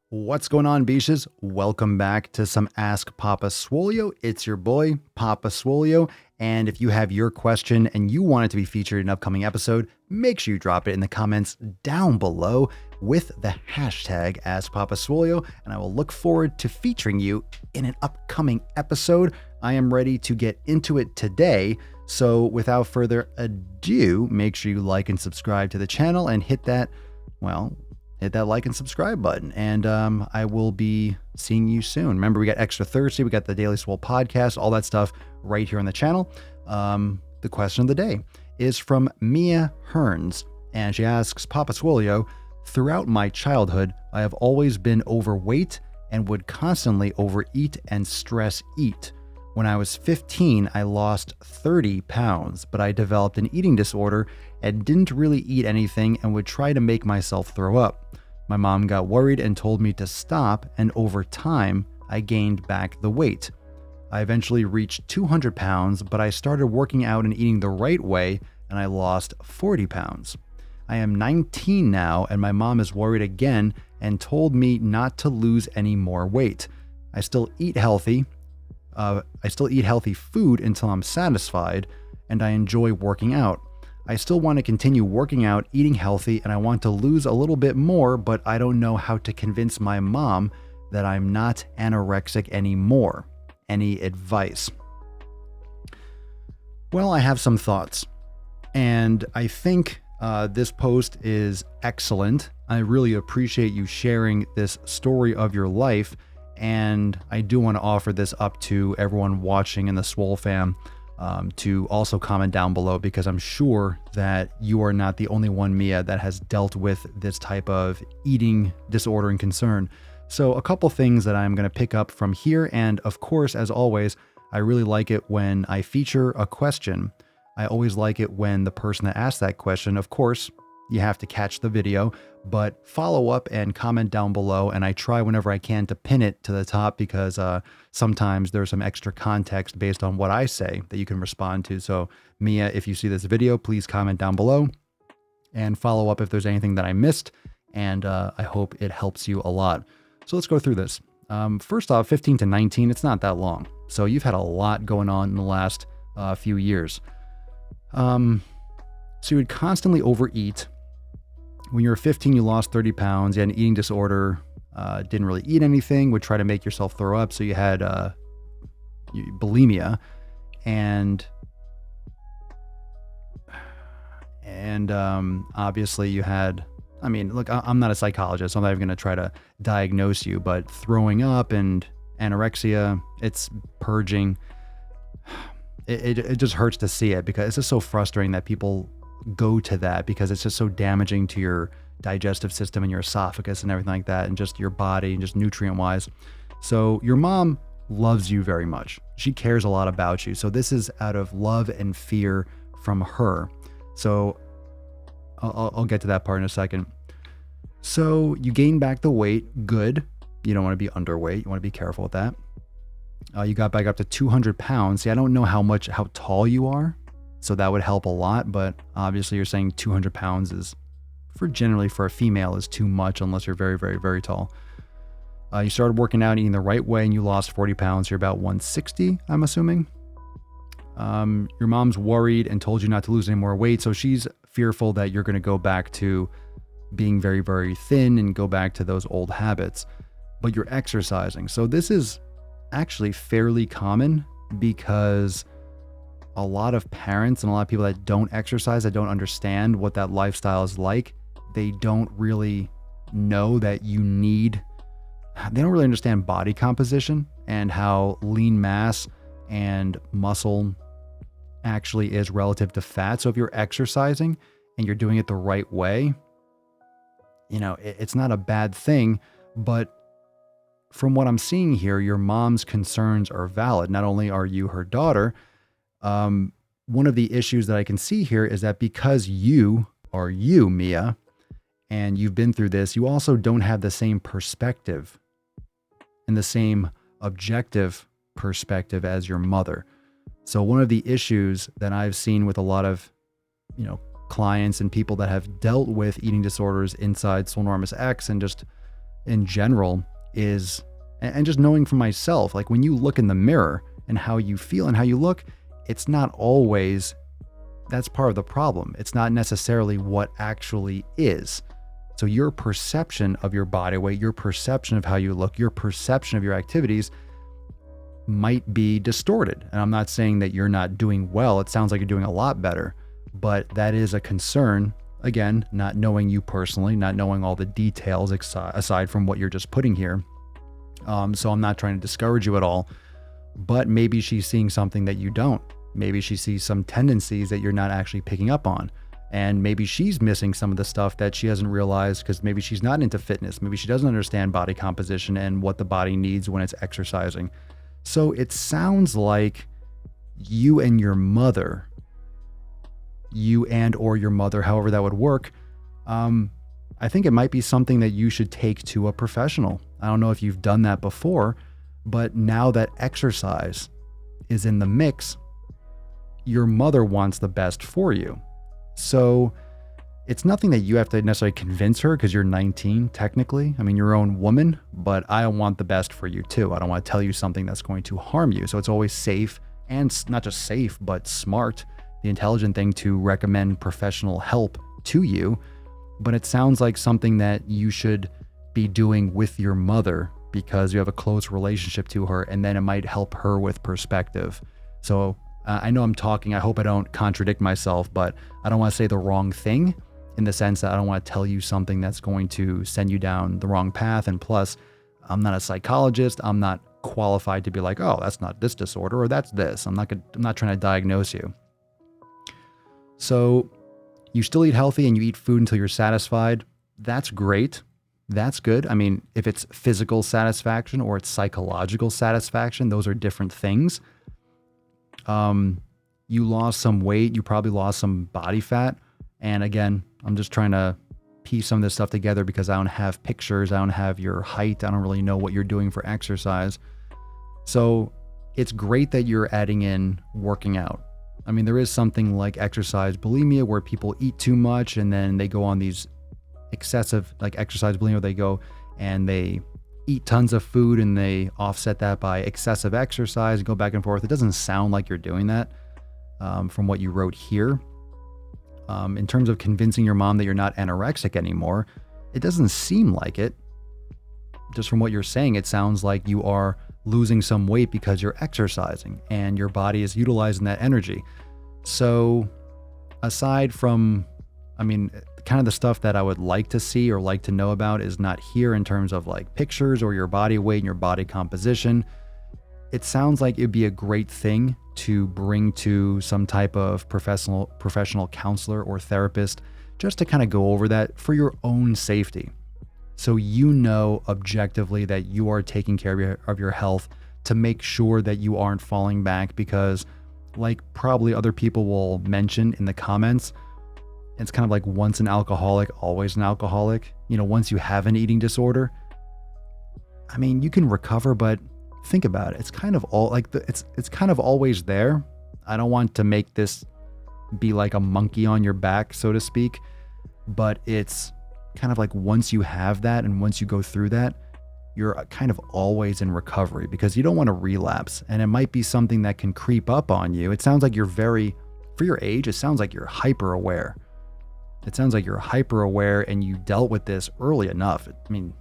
What's going on, Beaches? Welcome back to some Ask Papa Swolio. It's your boy, Papa Swolio. And if you have your question and you want it to be featured in an upcoming episode, make sure you drop it in the comments down below with the hashtag Ask Papa Swolio, and I will look forward to featuring you in an upcoming episode. I am ready to get into it today. So without further ado, make sure you like and subscribe to the channel and hit that like and subscribe button, and I will be seeing you soon. Remember, we got Extra Thursday, we got the Daily Swole podcast, all that stuff right here on the channel. The question of the day is from Mia Hearns, and she asks, Papa Swolio, throughout my childhood, I have always been overweight and would constantly overeat and stress eat. When I was 15, I lost 30 pounds, but I developed an eating disorder and didn't really eat anything and would try to make myself throw up. My mom got worried and told me to stop, and over time, I gained back the weight. I eventually reached 200 pounds, but I started working out and eating the right way, and I lost 40 pounds. I am 19 now, and my mom is worried again and told me not to lose any more weight. I still eat healthy food until I'm satisfied, and I enjoy working out. I still want to continue working out, eating healthy, and I want to lose a little bit more, but I don't know how to convince my mom that I'm not anorexic anymore. Any advice? Well, I have some thoughts, and I think this post is excellent. I really appreciate you sharing this story of your life, and I do want to offer this up to everyone watching in the Swole fam to also comment down below, because I'm sure that you are not the only one, Mia, that has dealt with this type of eating disorder and concern. So a couple things that I'm going to pick up from here, and of course, as always, I really like it when I feature a question. I always like it when the person that asked that question, of course, you have to catch the video, but follow up and comment down below, and I try whenever I can to pin it to the top, because sometimes there's some extra context based on what I say that you can respond to. So Mia, if you see this video, please comment down below and follow up if there's anything that I missed, and I hope it helps you a lot. So let's go through this. First off, 15 to 19, it's not that long. So you've had a lot going on in the last few years. So you would constantly overeat. When you were 15, you lost 30 pounds. You had an eating disorder, didn't really eat anything, would try to make yourself throw up. So you had bulimia, and obviously you had, I mean, look, I'm not a psychologist, so I'm not even going to try to diagnose you, but throwing up and anorexia, it's purging. It just hurts to see it, because it's just so frustrating that people go to that, because it's just so damaging to your digestive system and your esophagus and everything like that, and just your body and just nutrient wise. So your mom loves you very much. She cares a lot about you. So this is out of love and fear from her. So I'll get to that part in a second. So you gain back the weight. Good. You don't want to be underweight. You want to be careful with that. You got back up to 200 pounds. See, I don't know how tall you are, so that would help a lot, but obviously you're saying 200 pounds is, generally for a female, is too much unless you're very, very, very tall. You started working out and eating the right way, and you lost 40 pounds. You're about 160, I'm assuming. Your mom's worried and told you not to lose any more weight, so she's fearful that you're going to go back to being very, very thin and go back to those old habits. But you're exercising. So this is actually fairly common, because a lot of parents and a lot of people that don't exercise, that don't understand what that lifestyle is like, they don't really know that they don't really understand body composition and how lean mass and muscle actually is relative to fat. So if you're exercising and you're doing it the right way, it's not a bad thing. But from what I'm seeing here, your mom's concerns are valid. Not only are you her daughter, one of the issues that I can see here is that because you are you, Mia, and you've been through this, you also don't have the same perspective and the same objective perspective as your mother. So one of the issues that I've seen with a lot of, clients and people that have dealt with eating disorders inside Swolenormous X, and just, in general is, and just knowing for myself, like when you look in the mirror and how you feel and how you look, it's not always, that's part of the problem. It's not necessarily what actually is. So your perception of your body weight, your perception of how you look, your perception of your activities might be distorted. And I'm not saying that you're not doing well. It sounds like you're doing a lot better, but that is a concern. Again, not knowing you personally, not knowing all the details aside from what you're just putting here. So I'm not trying to discourage you at all, but maybe she's seeing something that you don't. Maybe she sees some tendencies that you're not actually picking up on. And maybe she's missing some of the stuff that she hasn't realized because maybe she's not into fitness. Maybe she doesn't understand body composition and what the body needs when it's exercising. So it sounds like you and your mother, or your mother, however that would work, I think it might be something that you should take to a professional. I don't know if you've done that before, but now that exercise is in the mix, your mother wants the best for you. So it's nothing that you have to necessarily convince her because you're 19 technically. I mean, you're your own woman, but I want the best for you too. I don't want to tell you something that's going to harm you. So it's always safe, and not just safe, but smart, the intelligent thing to recommend professional help to you. But it sounds like something that you should be doing with your mother because you have a close relationship to her, and then it might help her with perspective. So I know I'm talking, I hope I don't contradict myself, but I don't want to say the wrong thing in the sense that I don't want to tell you something that's going to send you down the wrong path. And plus, I'm not a psychologist. I'm not qualified to be like, oh, that's not this disorder or that's this. I'm not trying to diagnose you. So you still eat healthy and you eat food until you're satisfied. That's great. That's good. I mean, if it's physical satisfaction or it's psychological satisfaction, those are different things. You lost some weight, you probably lost some body fat. And again, I'm just trying to piece some of this stuff together because I don't have pictures. I don't have your height. I don't really know what you're doing for exercise. So it's great that you're adding in working out. I mean, there is something like exercise bulimia where people eat too much and then they go on these excessive, like exercise bulimia, they go and they eat tons of food and they offset that by excessive exercise and go back and forth. It doesn't sound like you're doing that from what you wrote here. In terms of convincing your mom that you're not anorexic anymore, it doesn't seem like it. Just from what you're saying, it sounds like you are losing some weight because you're exercising and your body is utilizing that energy. So aside from, I mean, kind of the stuff that I would like to see or like to know about is not here in terms of like pictures or your body weight and your body composition. It sounds like it'd be a great thing to bring to some type of professional counselor or therapist just to kind of go over that for your own safety. So you know objectively that you are taking care of your health to make sure that you aren't falling back, because like probably other people will mention in the comments, it's kind of like once an alcoholic, always an alcoholic. You know, once you have an eating disorder, I mean, you can recover, but think about it. It's kind of all like it's kind of always there. I don't want to make this be like a monkey on your back, so to speak, but it's kind of like once you have that and once you go through that, you're kind of always in recovery because you don't want to relapse. And it might be something that can creep up on you. It sounds like you're for your age, it sounds like you're hyper aware. It sounds like you're hyper aware and you dealt with this early enough. I mean,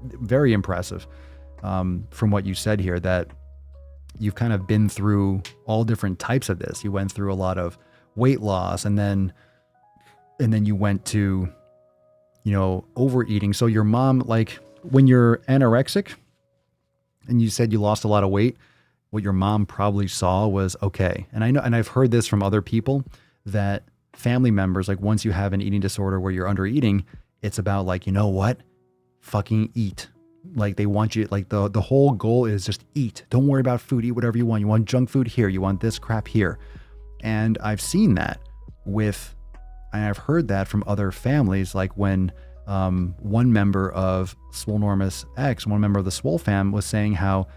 very impressive from what you said here, that you've kind of been through all different types of this. You went through a lot of weight loss and then you went to, you know, overeating. So your mom, like when you're anorexic and you said you lost a lot of weight, what your mom probably saw was, okay. And I know, and I've heard this from other people that family members, like once you have an eating disorder where you're under eating, it's about like, you know what, fucking eat. Like they want you, like the whole goal is just eat. Don't worry about food, eat whatever you want. You want junk food here. You want this crap here. And I've seen that and I've heard that from other families, like when one member of Swolenormous X, one member of the Swole fam was saying how,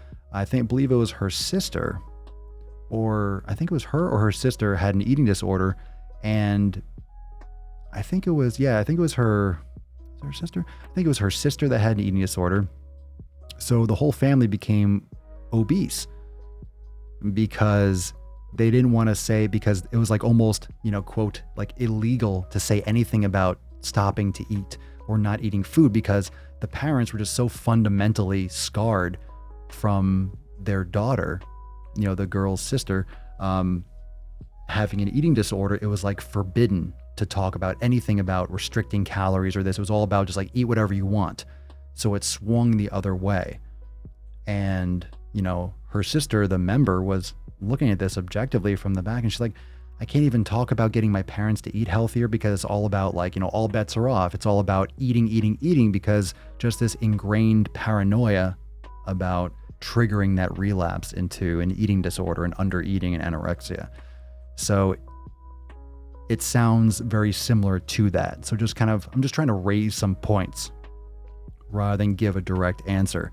believe it was her sister, or I think it was her or her sister had an eating disorder. And I think it was her her sister? I think it was her sister that had an eating disorder. So the whole family became obese because they didn't want to say, because it was like almost, quote, like illegal to say anything about stopping to eat or not eating food, because the parents were just so fundamentally scarred from their daughter, the girl's sister, having an eating disorder. It was like forbidden to talk about anything about restricting calories or this. It was all about just like eat whatever you want. So it swung the other way. And, her sister, the member, was looking at this objectively from the back, and she's like, I can't even talk about getting my parents to eat healthier because it's all about like, all bets are off. It's all about eating, because just this ingrained paranoia about triggering that relapse into an eating disorder and under eating and anorexia. So it sounds very similar to that. So I'm just trying to raise some points rather than give a direct answer.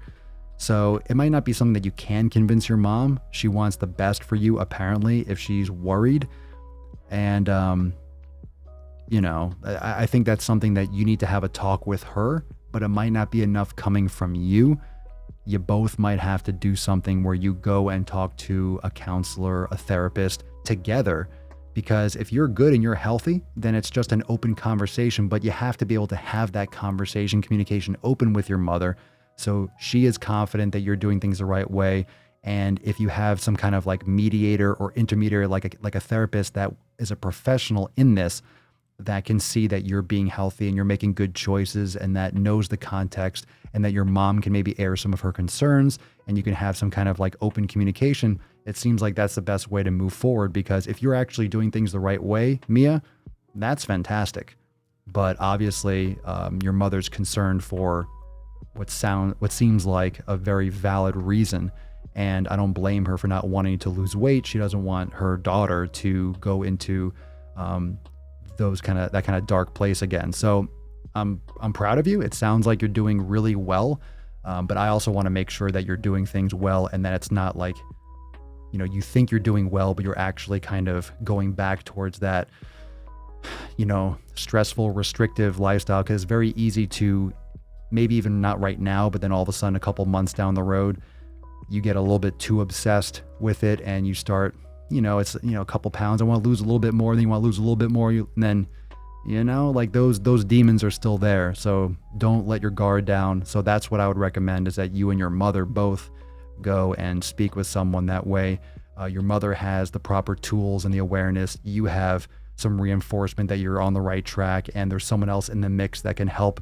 So it might not be something that you can convince your mom. She wants the best for you, apparently, if she's worried. And, I think that's something that you need to have a talk with her, but it might not be enough coming from you. You both might have to do something where you go and talk to a counselor, a therapist together, because if you're good and you're healthy, then it's just an open conversation, but you have to be able to have that conversation, communication open with your mother, so she is confident that you're doing things the right way. And if you have some kind of like mediator or intermediary, like a therapist that is a professional in this, that can see that you're being healthy and you're making good choices and that knows the context, and that your mom can maybe air some of her concerns and you can have some kind of like open communication, it seems like that's the best way to move forward. Because if you're actually doing things the right way, Mia, that's fantastic. But obviously your mother's concerned for what seems like a very valid reason. And I don't blame her for not wanting to lose weight. She doesn't want her daughter to go into that kind of dark place again. So I'm proud of you. It sounds like you're doing really well. But I also want to make sure that you're doing things well, and that it's not like, you think you're doing well, but you're actually kind of going back towards that, stressful, restrictive lifestyle. Because it's very easy to, maybe even not right now, but then all of a sudden a couple months down the road, you get a little bit too obsessed with it and you start, it's, a couple pounds. I want to lose a little bit more. Then you want to lose a little bit more. And then, like those demons are still there. So don't let your guard down. So that's what I would recommend, is that you and your mother both go and speak with someone. That way your mother has the proper tools and the awareness. You have some reinforcement that you're on the right track, and there's someone else in the mix that can help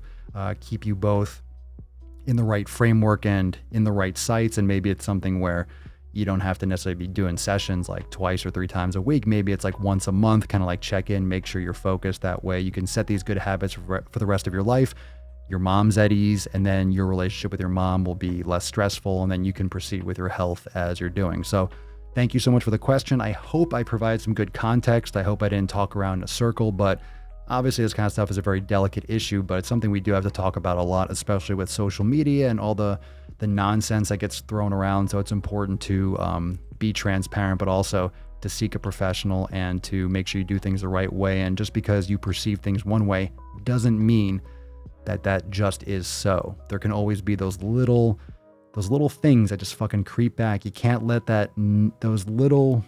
keep you both in the right framework and in the right sites. And maybe it's something where you don't have to necessarily be doing sessions like twice or 3 times a week. Maybe it's like once a month, kind of like check in, make sure you're focused. That way you can set these good habits for the rest of your life. Your mom's at ease, and then your relationship with your mom will be less stressful, and then you can proceed with your health as you're doing. So thank you so much for the question. I hope I provide some good context. I hope I didn't talk around in a circle, but obviously this kind of stuff is a very delicate issue, but it's something we do have to talk about a lot, especially with social media and all the nonsense that gets thrown around. So it's important to be transparent, but also to seek a professional and to make sure you do things the right way. And just because you perceive things one way doesn't mean that just is so. There can always be those little things that just fucking creep back. You can't let those little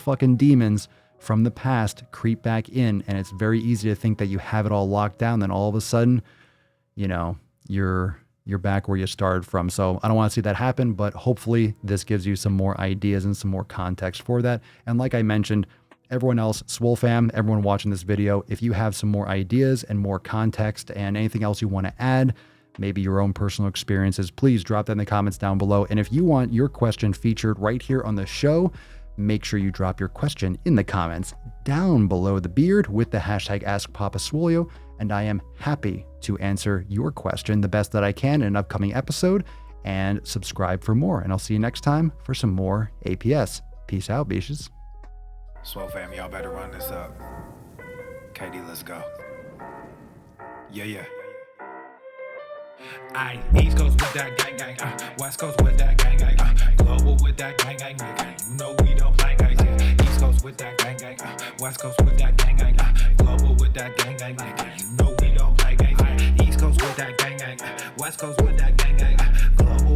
fucking demons from the past creep back in. And it's very easy to think that you have it all locked down. Then all of a sudden, you're back where you started from. So I don't want to see that happen, but hopefully this gives you some more ideas and some more context for that. And like I mentioned, everyone else, Swole fam, everyone watching this video, if you have some more ideas and more context and anything else you want to add, maybe your own personal experiences, please drop that in the comments down below. And if you want your question featured right here on the show, make sure you drop your question in the comments down below the beard with the hashtag AskPapaSwolio, and I am happy to answer your question the best that I can in an upcoming episode. And subscribe for more, and I'll see you next time for some more APS. Peace out, beaches. Swole fam, y'all better run this up. KD, let's go. Yeah. Aye, East Coast with that gang gang, West Coast with that gang gang, global with that gang gang, nigga. You know we don't play guys, yeah. East Coast with that gang gang, West Coast with that gang gang, global with that gang gang, nigga. You know we don't play guys, yeah. Coast with that gang gang. West Coast with that gang gang. Global